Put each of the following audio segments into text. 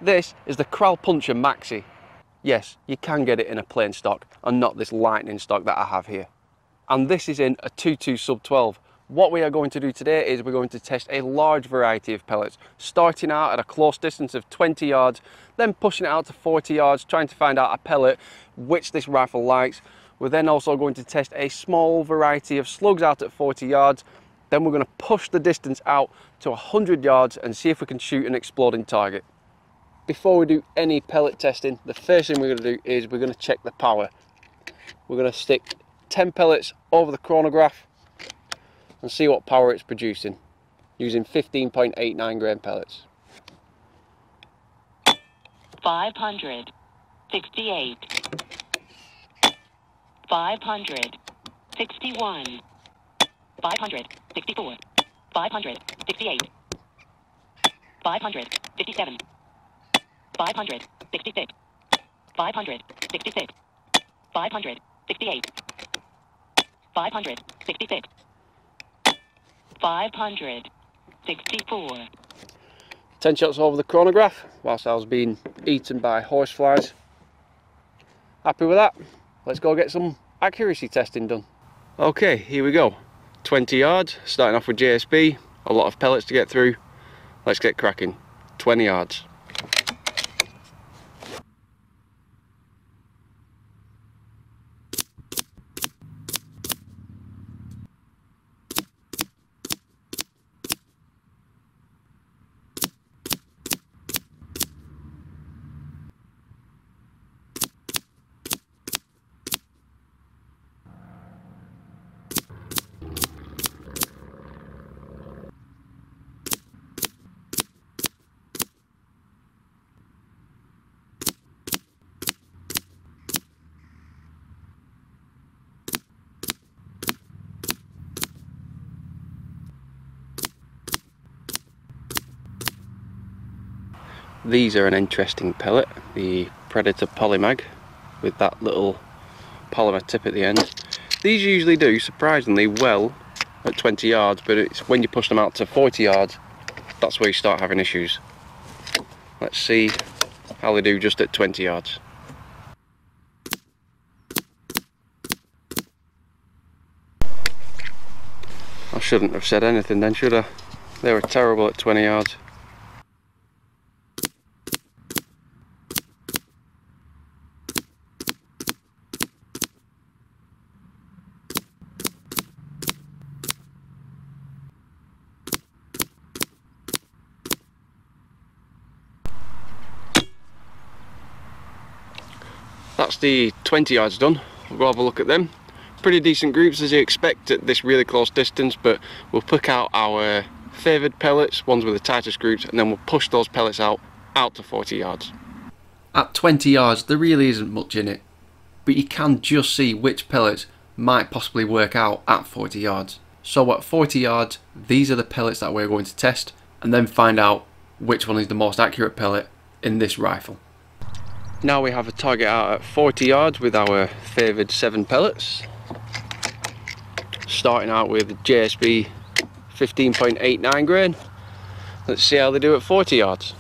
This is the Kral Puncher Maxi. Yes, you can get it in a plain stock and not this lightning stock that I have here. And this is in a 2.2 sub 12. What we are going to do today is we're going to test a large variety of pellets, starting out at a close distance of 20 yards, then pushing it out to 40 yards, trying to find out a pellet which this rifle likes. We're then also going to test a small variety of slugs out at 40 yards. Then we're going to push the distance out to 100 yards and see if we can shoot an exploding target. Before we do any pellet testing, the first thing we're going to do is we're going to check the power. We're going to stick 10 pellets over the chronograph and see what power it's producing using 15.89 grain pellets. 568, 561, 564, 568, 557, 566, 566, 568, 566, 564. 10 shots over the chronograph whilst I was being eaten by horseflies. Happy with that? Let's go get some accuracy testing done. Okay, here we go. 20 yards, starting off with JSB, a lot of pellets to get through. Let's get cracking. 20 yards. These are an interesting pellet, the Predator Polymag, with that little polymer tip at the end. These usually do surprisingly well at 20 yards, but it's when you push them out to 40 yards, that's where you start having issues. Let's see how they do just at 20 yards. I shouldn't have said anything then, should I? They were terrible at 20 yards. That's the 20 yards done. We'll go have a look at them. Pretty decent groups as you expect at this really close distance, but we'll pick out our favoured pellets, ones with the tightest groups, and then we'll push those pellets out to 40 yards. At 20 yards there really isn't much in it, but you can just see which pellets might possibly work out at 40 yards. So at 40 yards, these are the pellets that we're going to test and then find out which one is the most accurate pellet in this rifle. Now we have a target out at 40 yards with our favoured 7 pellets. Starting out with JSB 15.89 grain. Let's see how they do at 40 yards.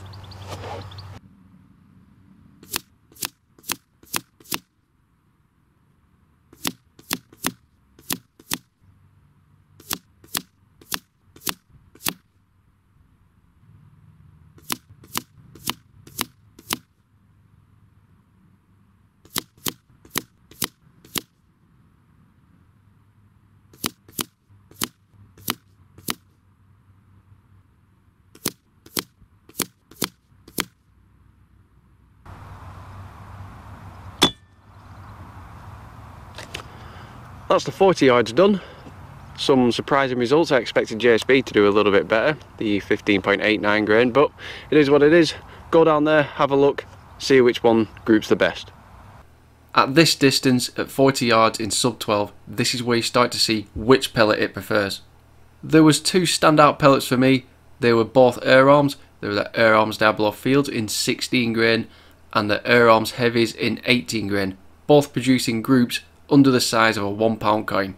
That's the 40 yards done. Some surprising results. I expected JSB to do a little bit better, the 15.89 grain, but it is what it is. Go down there, have a look, see which one groups the best. At this distance, at 40 yards in sub 12, this is where you start to see which pellet it prefers. There was 2 standout pellets for me. They were both Air Arms. There was the Air Arms Diablo Fields in 16 grain and the Air Arms Heavies in 18 grain, both producing groups under the size of a £1 coin.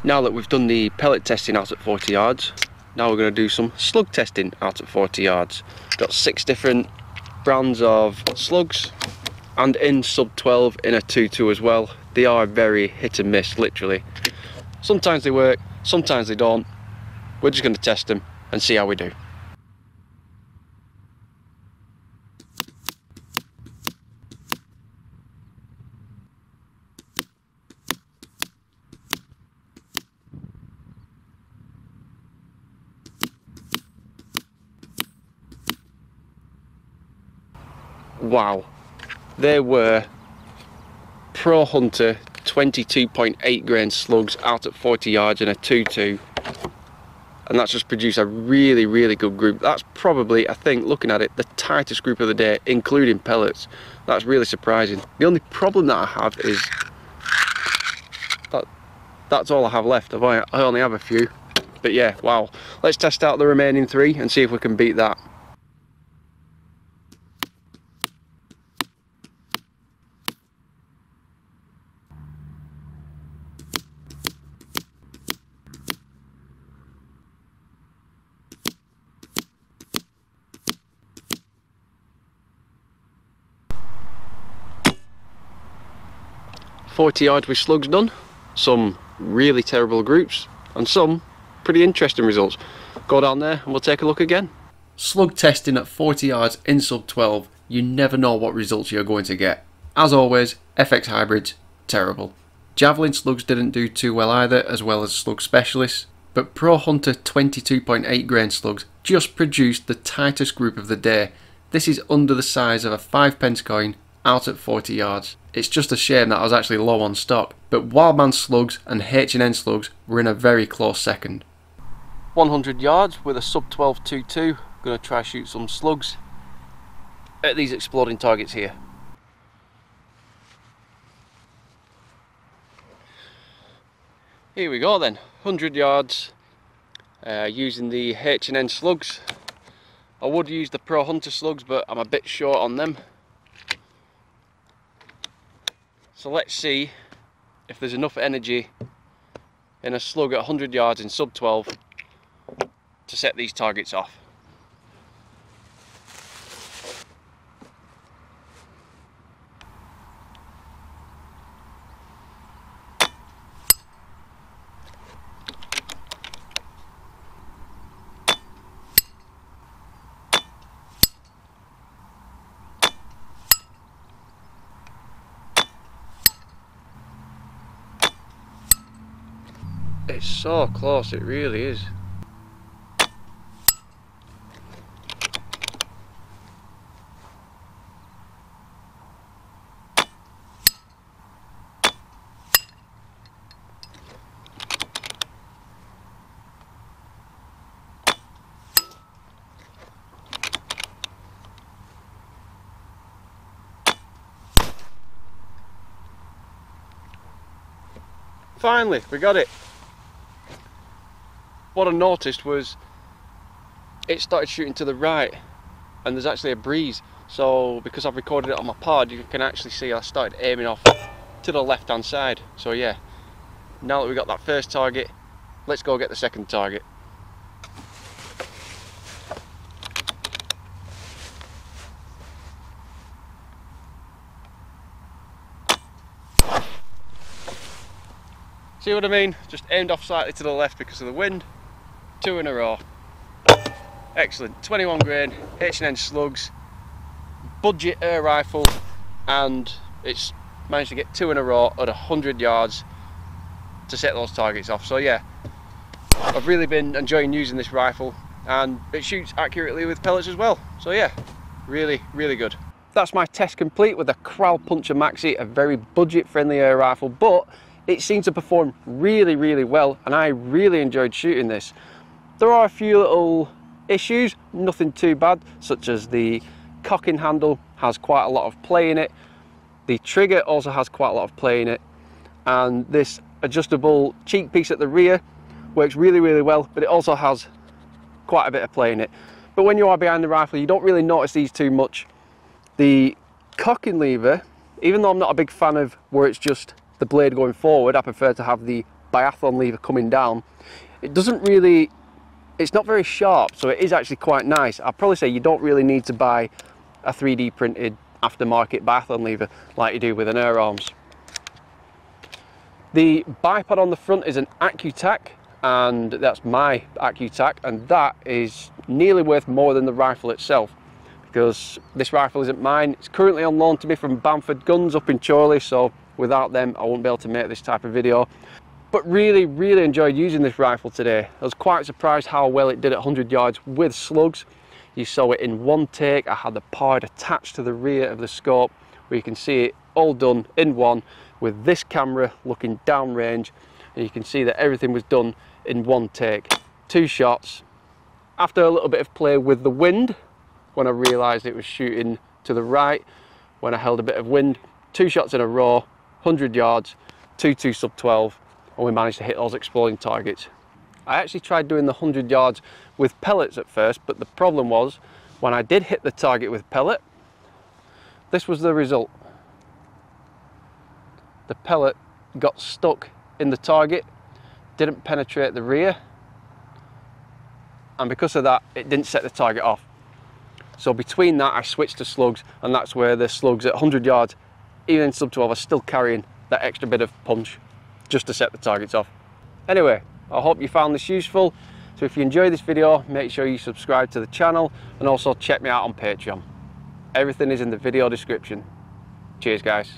Now that we've done the pellet testing out at 40 yards, Now we're going to do some slug testing out at 40 yards. Got 6 different brands of slugs, and in sub 12 in a 2.2 as well. They are very hit and miss, literally. Sometimes they work, sometimes they don't. We're just going to test them and see how we do. Wow, there were Pro Hunter 22.8 grain slugs out at 40 yards in a 2.2, and that's just produced a really good group. That's probably, I think, looking at it, the tightest group of the day, including pellets. That's really surprising. The only problem that I have is that's all I have left. I only have a few, but yeah, wow. Let's test out the remaining 3 and see if we can beat that. .40 yards with slugs done, some really terrible groups and some pretty interesting results. Go down there and we'll take a look again. Slug testing at 40 yards in sub 12, you never know what results you're going to get. As always, FX hybrids, terrible. Javelin slugs didn't do too well either, as well as slug specialists, but Pro Hunter 22.8 grain slugs just produced the tightest group of the day. This is under the size of a 5p coin out at 40 yards. It's just a shame that I was actually low on stock, but Wildman slugs and H&N slugs were in a very close second. 100 yards with a sub 12 2.2, gonna try shoot some slugs at these exploding targets here. Here we go then, 100 yards using the H&N slugs. I would use the Pro Hunter slugs, but I'm a bit short on them. So let's see if there's enough energy in a slug at 100 yards in sub 12 to set these targets off. It's so close, it really is. Finally, we got it. What I noticed was it started shooting to the right and there's actually a breeze, so because I've recorded it on my pod you can actually see I started aiming off to the left hand side. So yeah, now that we got that first target, let's go get the second target. See what I mean? Just aimed off slightly to the left because of the wind. 2 in a row. Excellent. 21 grain H&N slugs, budget air rifle, and it's managed to get 2 in a row at 100 yards to set those targets off. So yeah, I've really been enjoying using this rifle, and it shoots accurately with pellets as well. So yeah, really good. That's my test complete with the Kral Puncher Maxi, a very budget friendly air rifle, but it seemed to perform really well, and I really enjoyed shooting this. There are a few little issues, nothing too bad, such as the cocking handle has quite a lot of play in it, the trigger also has quite a lot of play in it, and this adjustable cheek piece at the rear works really well, but it also has quite a bit of play in it. But when you are behind the rifle, you don't really notice these too much. The cocking lever, even though I'm not a big fan of where it's just the blade going forward, I prefer to have the biathlon lever coming down. It doesn't really It's not very sharp, so it is actually quite nice. I'd probably say you don't really need to buy a 3D printed aftermarket biathlon lever like you do with an Air Arms. The bipod on the front is an AccuTac, and that's my AccuTac, and that is nearly worth more than the rifle itself, because this rifle isn't mine. It's currently on loan to me from Bamford Guns up in Chorley, so without them I won't be able to make this type of video. But really enjoyed using this rifle today. I was quite surprised how well it did at 100 yards with slugs. You saw it in one take. I had the pod attached to the rear of the scope, where you can see it all done in one with this camera looking downrange, and you can see that everything was done in one take. 2 shots. After a little bit of play with the wind, when I realised it was shooting to the right, when I held a bit of wind, 2 shots in a row, 100 yards, 2.2 sub 12, and we managed to hit those exploding targets. I actually tried doing the 100 yards with pellets at first, but the problem was when I did hit the target with pellet, this was the result. The pellet got stuck in the target, didn't penetrate the rear, and because of that it didn't set the target off. So between that I switched to slugs, and that's where the slugs at 100 yards, even in sub 12, are still carrying that extra bit of punch just to set the targets off. Anyway, I hope you found this useful. So if you enjoyed this video, make sure you subscribe to the channel, and also check me out on Patreon. Everything is in the video description. Cheers guys.